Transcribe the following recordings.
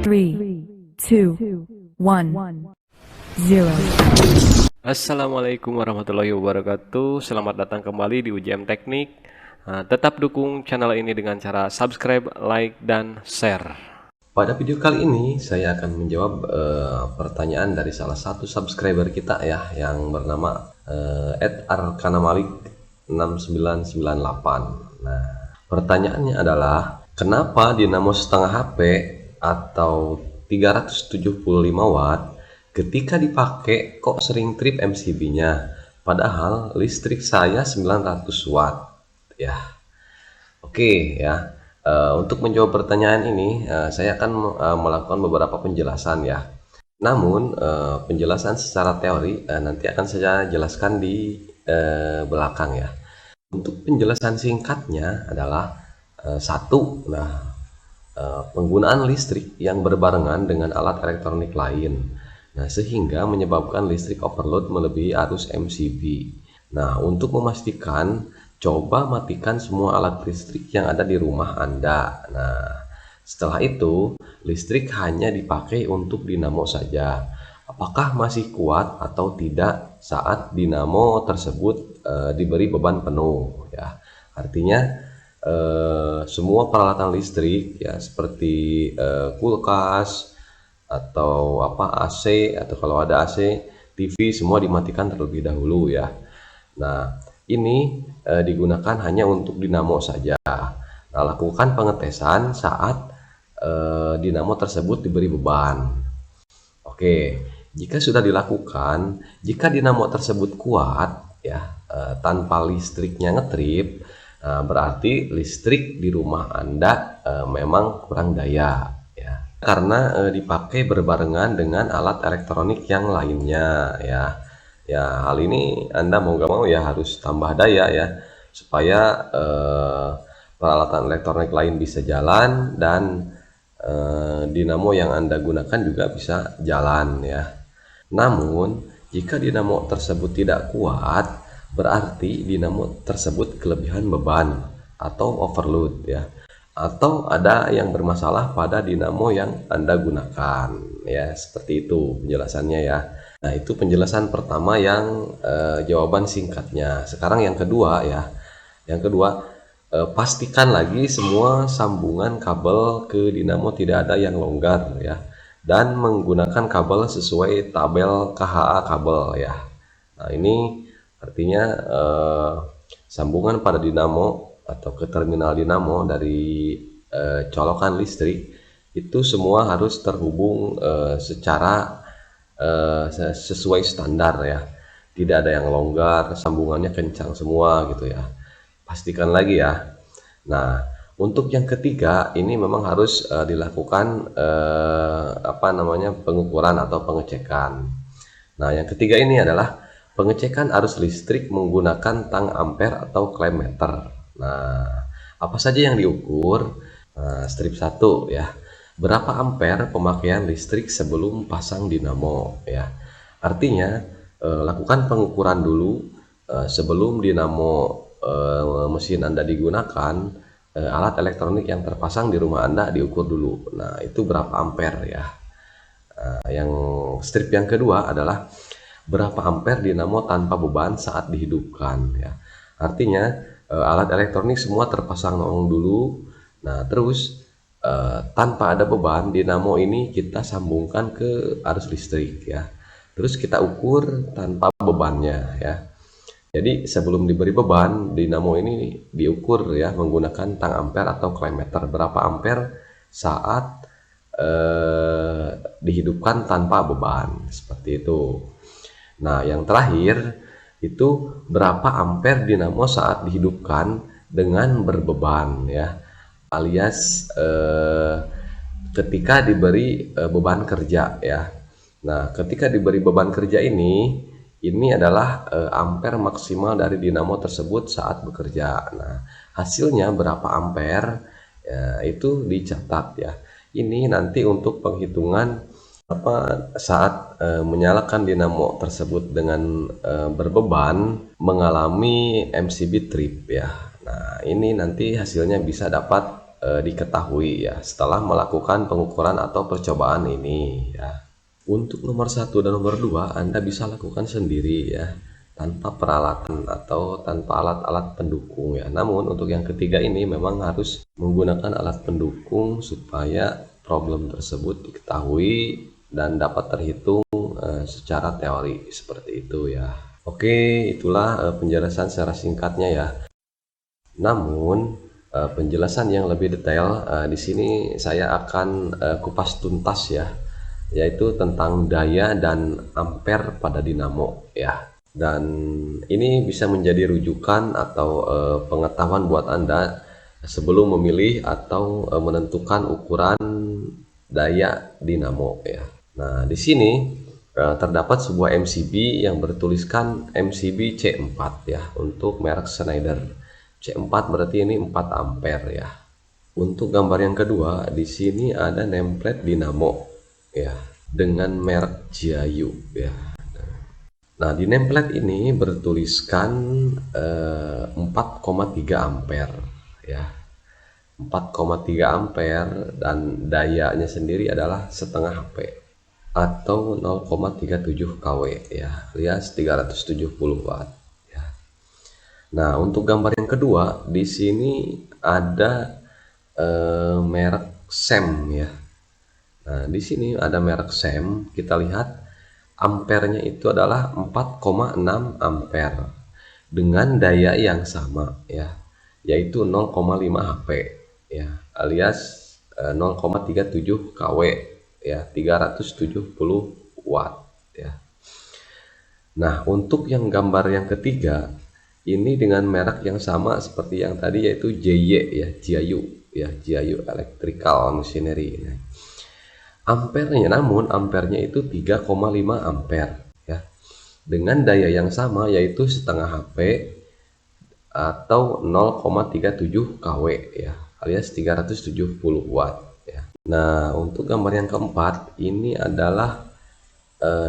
3, 2, 1, 0. Assalamualaikum warahmatullahi wabarakatuh. Selamat datang kembali di UJM Teknik. Tetap dukung channel ini dengan cara subscribe, like, dan share. Pada video kali ini saya akan menjawab pertanyaan dari salah satu subscriber kita ya, yang bernama @arkanamalik6998. Nah, pertanyaannya adalah kenapa dinamo setengah HP atau 375 watt ketika dipakai kok sering trip MCB-nya, padahal listrik saya 900 watt ya. Oke ya. Untuk menjawab pertanyaan ini, saya akan melakukan beberapa penjelasan ya. Namun penjelasan secara teori nanti akan saya jelaskan di belakang ya. Untuk penjelasan singkatnya adalah satu, penggunaan listrik yang berbarengan dengan alat elektronik lain. Nah, sehingga menyebabkan listrik overload melebihi arus MCB. Nah, untuk memastikan, coba matikan semua alat listrik yang ada di rumah Anda. Nah, setelah itu, listrik hanya dipakai untuk dinamo saja. Apakah masih kuat atau tidak saat dinamo tersebut diberi beban penuh? Ya, artinya semua peralatan listrik ya seperti kulkas atau AC, atau kalau ada AC, TV, semua dimatikan terlebih dahulu ya. Nah, ini digunakan hanya untuk dinamo saja. Nah, lakukan pengetesan saat dinamo tersebut diberi beban. Oke, jika sudah dilakukan, jika dinamo tersebut kuat ya, tanpa listriknya ngetrip, berarti listrik di rumah Anda memang kurang daya. Karena dipakai berbarengan dengan alat elektronik yang lainnya ya. Ya, hal ini Anda mau gak mau ya harus tambah daya ya, supaya peralatan elektronik lain bisa jalan dan dinamo yang Anda gunakan juga bisa jalan ya. Namun, jika dinamo tersebut tidak kuat, berarti dinamo tersebut kelebihan beban atau overload ya. Atau ada yang bermasalah pada dinamo yang Anda gunakan ya, seperti itu penjelasannya ya. Nah, itu penjelasan pertama yang jawaban singkatnya. Sekarang yang kedua ya. Yang kedua, pastikan lagi semua sambungan kabel ke dinamo tidak ada yang longgar ya, dan menggunakan kabel sesuai tabel KHA kabel ya. Nah, ini artinya sambungan pada dinamo atau ke terminal dinamo dari colokan listrik itu semua harus terhubung secara sesuai standar ya. Tidak ada yang longgar, sambungannya kencang semua gitu ya. Pastikan lagi ya. Nah, untuk yang ketiga ini memang harus dilakukan pengukuran atau pengecekan. Nah, yang ketiga ini adalah pengecekan arus listrik menggunakan tang ampere atau klem meter. Nah, apa saja yang diukur? Nah, strip 1 ya. Berapa ampere pemakaian listrik sebelum pasang dinamo ya. Artinya lakukan pengukuran dulu sebelum dinamo mesin Anda digunakan, alat elektronik yang terpasang di rumah Anda diukur dulu. Nah, itu berapa ampere ya. Yang strip yang kedua adalah berapa ampere dinamo tanpa beban saat dihidupkan ya. Artinya alat elektronik semua terpasang nong dulu. Nah, terus tanpa ada beban dinamo ini kita sambungkan ke arus listrik ya. Terus kita ukur tanpa bebannya ya. Jadi sebelum diberi beban, dinamo ini diukur ya menggunakan tang ampere atau klem meter, berapa ampere saat dihidupkan tanpa beban, seperti itu. Nah, yang terakhir itu berapa ampere dinamo saat dihidupkan dengan berbeban ya, alias ketika diberi beban kerja ya. Nah, ketika diberi beban kerja ini adalah ampere maksimal dari dinamo tersebut saat bekerja. Nah, hasilnya berapa ampere ya, itu dicatat ya. Ini nanti untuk penghitungan saat menyalakan dinamo tersebut dengan berbeban mengalami MCB trip ya. Nah, ini nanti hasilnya bisa dapat diketahui ya setelah melakukan pengukuran atau percobaan ini ya. Untuk nomor 1 dan nomor 2 Anda bisa lakukan sendiri ya, tanpa peralatan atau tanpa alat-alat pendukung ya. Namun untuk yang ketiga ini memang harus menggunakan alat pendukung supaya problem tersebut diketahui dan dapat terhitung secara teori seperti itu ya. Oke, itulah penjelasan secara singkatnya ya. Namun penjelasan yang lebih detail di sini saya akan kupas tuntas ya, yaitu tentang daya dan ampere pada dinamo ya. Dan ini bisa menjadi rujukan atau pengetahuan buat Anda sebelum memilih atau menentukan ukuran daya dinamo ya. Nah, di sini terdapat sebuah MCB yang bertuliskan MCB C4 ya untuk merek Schneider. C4 berarti ini 4 ampere ya. Untuk gambar yang kedua, di sini ada nameplate dinamo ya dengan merek Jiayu ya. Nah, di nameplate ini bertuliskan 4,3 ampere ya. 4,3 ampere dan dayanya sendiri adalah setengah HP atau 0,37 kW ya, alias 370 watt ya. Nah, untuk gambar yang kedua di sini ada merek SEM ya. Nah, di sini ada merek SEM, kita lihat ampernya itu adalah 4,6 ampere dengan daya yang sama ya, yaitu 0,5 HP ya, alias 0,37 kW ya, 370 watt ya. Nah, untuk yang gambar yang ketiga ini dengan merek yang sama seperti yang tadi, yaitu JY ya, Jiayu ya, Jiayu Electrical Machinery. Nah, namun ampernya itu 3,5 ampere ya, dengan daya yang sama yaitu setengah HP atau 0,37 kW ya, alias 370 watt ya. Nah, untuk gambar yang keempat ini adalah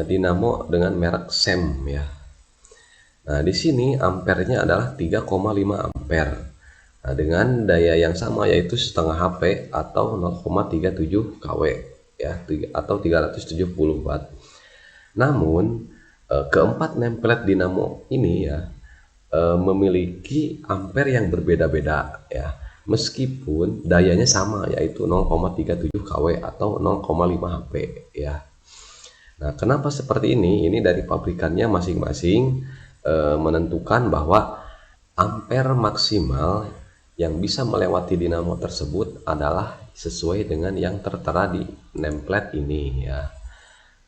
dinamo dengan merek SEM ya. Nah, di sini ampernya adalah 3,5 ampere. Nah, dengan daya yang sama yaitu setengah HP atau 0,37 kW ya, atau 370 watt. Namun keempat nameplate dinamo ini ya memiliki ampere yang berbeda-beda ya, meskipun dayanya sama yaitu 0,37 kW atau 0,5 HP ya. Nah, kenapa seperti ini? Ini dari pabrikannya masing-masing menentukan bahwa ampere maksimal yang bisa melewati dinamo tersebut adalah sesuai dengan yang tertera di nameplate ini ya.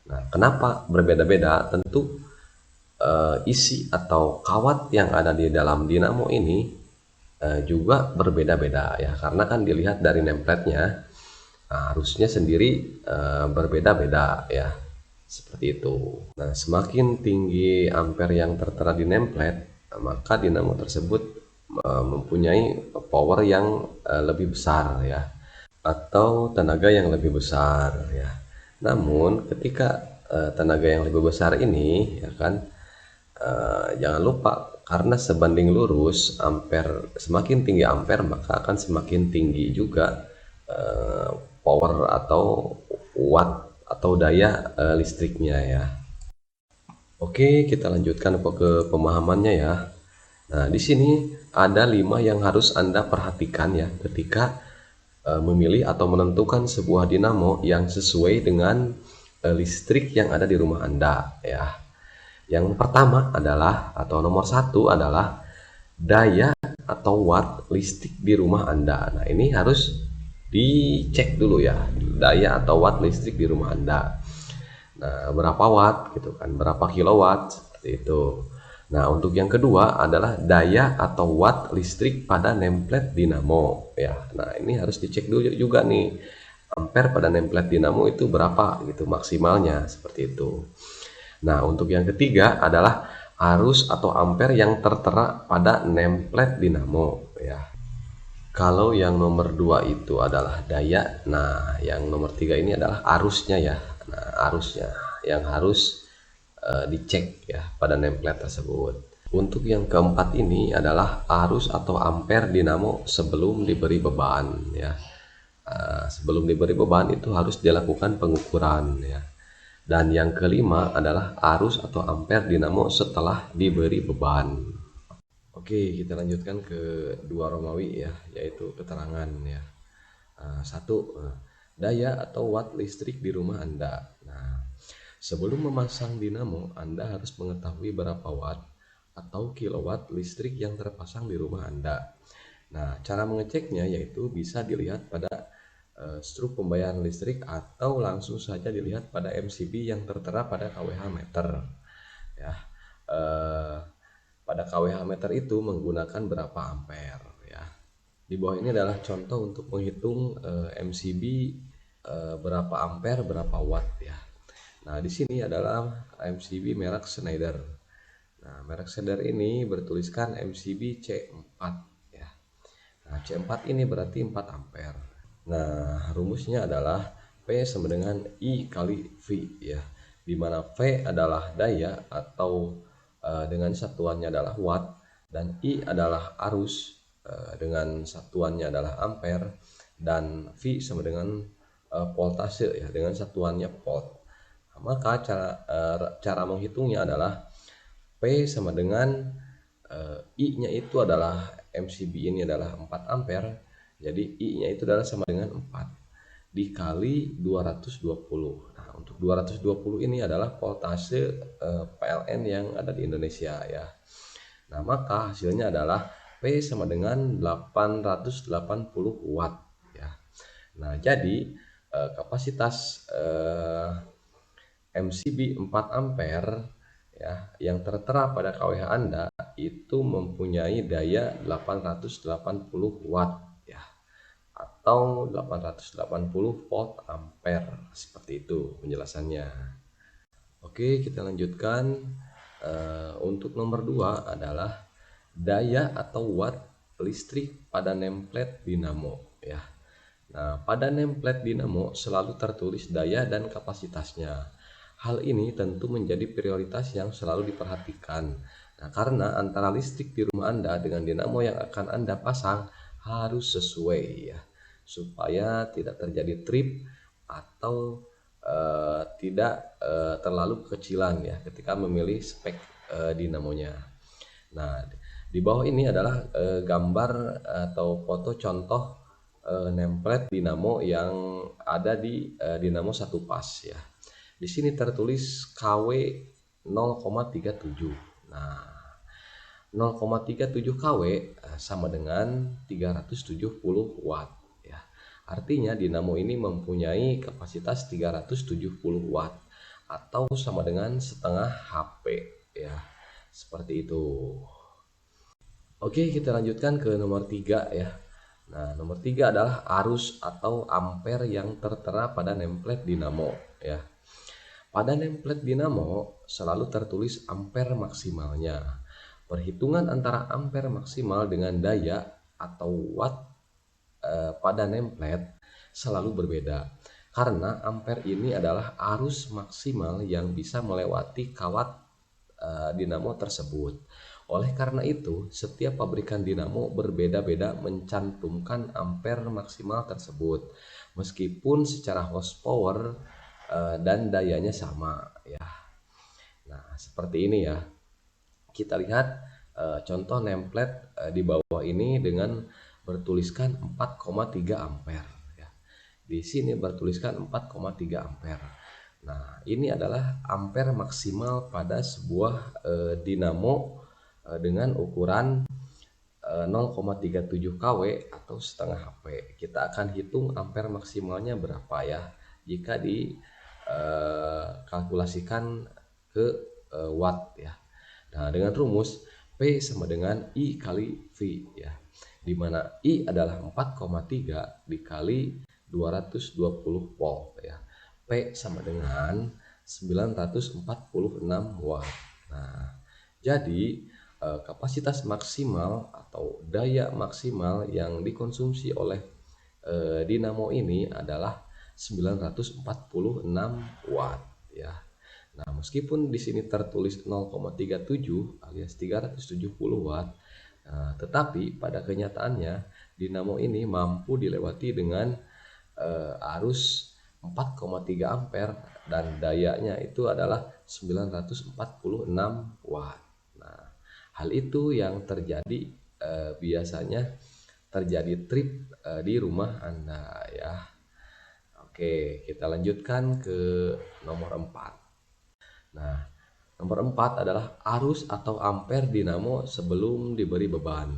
Nah, kenapa berbeda-beda? Tentu isi atau kawat yang ada di dalam dinamo ini juga berbeda-beda ya, karena kan dilihat dari nameplate-nya harusnya sendiri berbeda-beda ya, seperti itu. Nah, semakin tinggi ampere yang tertera di nameplate, maka dinamo tersebut mempunyai power yang lebih besar ya, atau tenaga yang lebih besar ya. Namun ketika tenaga yang lebih besar ini ya kan, jangan lupa karena sebanding lurus ampere, semakin tinggi ampere maka akan semakin tinggi juga power atau watt atau daya listriknya ya. Oke, kita lanjutkan ke pemahamannya ya. Nah, di sini ada 5 yang harus Anda perhatikan ya ketika memilih atau menentukan sebuah dinamo yang sesuai dengan listrik yang ada di rumah Anda ya. Yang pertama adalah, atau nomor 1 adalah daya atau watt listrik di rumah Anda. Nah, ini harus dicek dulu ya, daya atau watt listrik di rumah Anda. Nah, berapa watt gitu kan, berapa kilowatt seperti itu. Nah, untuk yang kedua adalah daya atau watt listrik pada nameplate dinamo ya. Nah, ini harus dicek dulu juga nih, ampere pada nameplate dinamo itu berapa gitu maksimalnya, seperti itu. Nah, untuk yang ketiga adalah arus atau ampere yang tertera pada nameplate dinamo ya. Kalau yang nomor 2 itu adalah daya, nah yang nomor 3 ini adalah arusnya ya. Nah, arusnya yang harus dicek ya pada nameplate tersebut. Untuk yang keempat ini adalah arus atau ampere dinamo sebelum diberi beban ya. Sebelum diberi beban itu harus dilakukan pengukuran ya. Dan yang kelima adalah arus atau ampere dinamo setelah diberi beban. Oke, kita lanjutkan ke dua Romawi ya, yaitu keterangan ya. Satu, daya atau watt listrik di rumah Anda. Nah, sebelum memasang dinamo, Anda harus mengetahui berapa watt atau kilowatt listrik yang terpasang di rumah Anda. Nah, cara mengeceknya yaitu bisa dilihat pada struk pembayaran listrik atau langsung saja dilihat pada MCB yang tertera pada kWh meter. Ya, pada kWh meter itu menggunakan berapa ampere ya. Di bawah ini adalah contoh untuk menghitung MCB berapa ampere berapa watt ya. Nah, di sini adalah MCB merek Schneider. Nah, merek Schneider ini bertuliskan MCB C4 ya. Nah, C4 ini berarti 4 ampere. Nah, rumusnya adalah P sama dengan I kali V ya. Di mana V adalah daya atau dengan satuannya adalah watt dan I adalah arus dengan satuannya adalah ampere dan V sama dengan voltase ya dengan satuannya volt. Nah, maka cara menghitungnya adalah P sama dengan I-nya itu adalah MCB ini adalah 4 ampere. Jadi I-nya itu adalah sama dengan 4 dikali 220. Nah, untuk 220 ini adalah voltase PLN yang ada di Indonesia ya. Nah, maka hasilnya adalah P sama dengan 880 watt ya. Nah, jadi kapasitas MCB 4 ampere ya yang tertera pada kWh Anda itu mempunyai daya 880 watt ya atau 880 volt ampere. Seperti itu penjelasannya. Oke, kita lanjutkan. Untuk nomor 2 adalah daya atau watt listrik pada nameplate dinamo ya. Nah, pada nameplate dinamo selalu tertulis daya dan kapasitasnya. Hal ini tentu menjadi prioritas yang selalu diperhatikan. Nah, karena antara listrik di rumah Anda dengan dinamo yang akan Anda pasang harus sesuai ya, supaya tidak terjadi trip atau tidak terlalu kekecilan ya ketika memilih spek dinamonya. Nah, di bawah ini adalah gambar atau foto contoh nameplate dinamo yang ada di dinamo satu pas ya. Di sini tertulis KW 0,37. Nah, 0,37 KW sama dengan 370 watt ya. Artinya dinamo ini mempunyai kapasitas 370 watt atau sama dengan setengah HP ya. Seperti itu. Oke, kita lanjutkan ke nomor 3 ya. Nah, nomor 3 adalah arus atau ampere yang tertera pada nameplate dinamo ya. Pada nameplate dinamo selalu tertulis ampere maksimalnya. Perhitungan antara ampere maksimal dengan daya atau watt pada nameplate selalu berbeda. Karena ampere ini adalah arus maksimal yang bisa melewati kawat dinamo tersebut. Oleh karena itu, setiap pabrikan dinamo berbeda-beda mencantumkan ampere maksimal tersebut, meskipun secara horsepower dan dayanya sama ya. Nah, seperti ini ya. Kita lihat contoh nameplate di bawah ini dengan bertuliskan 4,3 ampere ya. Di sini bertuliskan 4,3 ampere. Nah, ini adalah ampere maksimal pada sebuah dinamo dengan ukuran 0,37 kW atau setengah HP. Kita akan hitung ampere maksimalnya berapa ya jika dikalkulasikan ke watt ya. Nah, dengan rumus P sama dengan I kali V ya. Di mana I adalah 4,3 dikali 220 volt ya. P sama dengan 946 watt. Nah, jadi kapasitas maksimal atau daya maksimal yang dikonsumsi oleh dinamo ini adalah 946 watt ya. Nah, meskipun di sini tertulis 0,37 alias 370 watt, tetapi pada kenyataannya dinamo ini mampu dilewati dengan arus 4,3 ampere dan dayanya itu adalah 946 watt. Nah, hal itu yang terjadi biasanya terjadi trip di rumah Anda ya. Oke, kita lanjutkan ke nomor 4. Nah, nomor 4 adalah arus atau ampere dinamo sebelum diberi beban.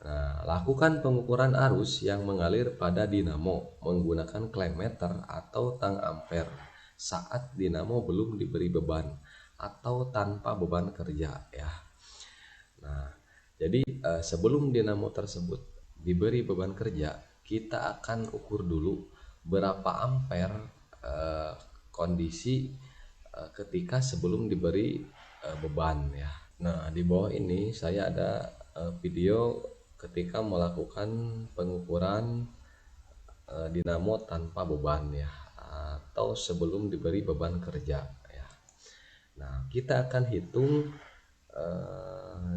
Nah, lakukan pengukuran arus yang mengalir pada dinamo menggunakan klem-meter atau tang ampere saat dinamo belum diberi beban atau tanpa beban kerja ya. Nah, jadi sebelum dinamo tersebut diberi beban kerja, kita akan ukur dulu berapa ampere kondisi ketika sebelum diberi beban ya. Nah, di bawah ini saya ada video ketika melakukan pengukuran dinamo tanpa beban ya, atau sebelum diberi beban kerja ya. Nah, kita akan hitung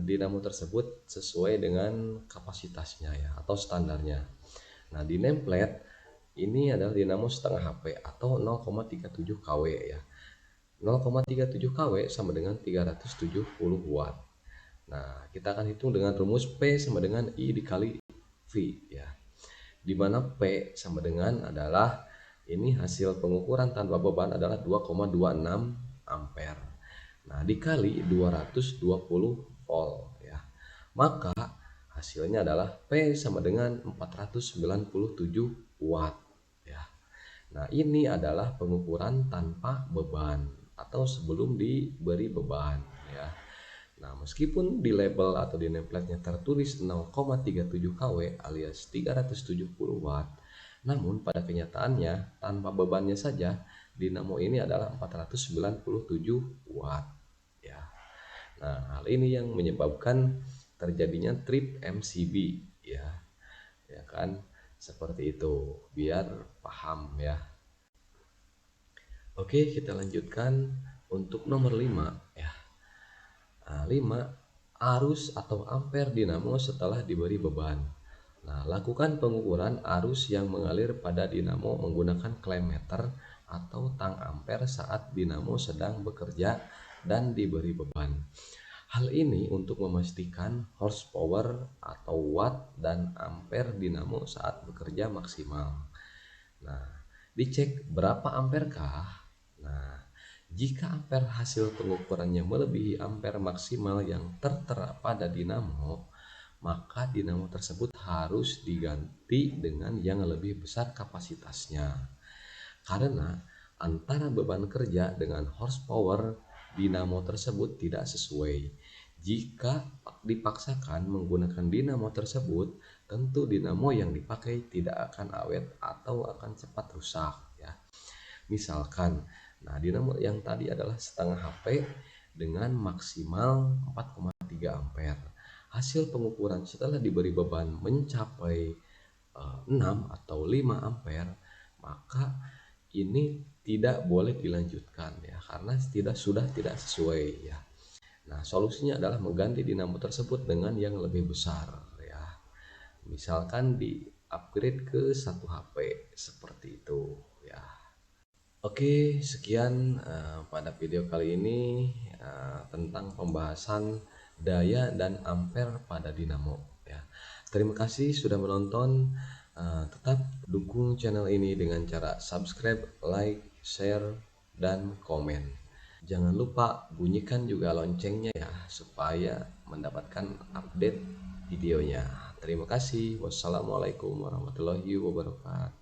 dinamo tersebut sesuai dengan kapasitasnya ya, atau standarnya. Nah, di nameplate ini adalah dinamo setengah HP atau 0,37 kW ya. 0,37 kW sama dengan 370 watt. Nah, kita akan hitung dengan rumus P sama dengan I dikali V ya. Di mana P sama dengan adalah ini hasil pengukuran tanpa beban adalah 2,26 ampere. Nah, dikali 220 volt ya. Maka hasilnya adalah P sama dengan 497 watt ya. Nah, ini adalah pengukuran tanpa beban atau sebelum diberi beban ya. Nah, meskipun di label atau di nameplate-nya tertulis 0,37 kW alias 370 watt, namun pada kenyataannya tanpa bebannya saja dinamo ini adalah 497 watt ya. Nah, hal ini yang menyebabkan terjadinya trip MCB ya. Ya kan? Seperti itu, biar paham ya. Oke, kita lanjutkan untuk nomor 5 ya. Nah, 5. Arus atau ampere dinamo setelah diberi beban. Nah, lakukan pengukuran arus yang mengalir pada dinamo menggunakan klem-meter atau tang ampere saat dinamo sedang bekerja dan diberi beban. Hal ini untuk memastikan horsepower atau watt dan ampere dinamo saat bekerja maksimal. Nah, dicek berapa ampere kah? Nah, jika ampere hasil pengukurannya melebihi ampere maksimal yang tertera pada dinamo, maka dinamo tersebut harus diganti dengan yang lebih besar kapasitasnya. Karena antara beban kerja dengan horsepower dinamo tersebut tidak sesuai. Jika dipaksakan menggunakan dinamo tersebut, tentu dinamo yang dipakai tidak akan awet atau akan cepat rusak ya. Misalkan, nah dinamo yang tadi adalah setengah HP dengan maksimal 4,3 ampere. Hasil pengukuran setelah diberi beban mencapai 6 atau 5 ampere, maka ini tidak boleh dilanjutkan ya, karena sudah tidak sesuai ya. Nah, solusinya adalah mengganti dinamo tersebut dengan yang lebih besar ya. Misalkan di upgrade ke 1 HP seperti itu ya. Oke, sekian pada video kali ini tentang pembahasan daya dan ampere pada dinamo ya. Terima kasih sudah menonton. Tetap dukung channel ini dengan cara subscribe, like, share, dan komen. Jangan lupa bunyikan juga loncengnya ya, supaya mendapatkan update videonya. Terima kasih. Wassalamualaikum warahmatullahi wabarakatuh.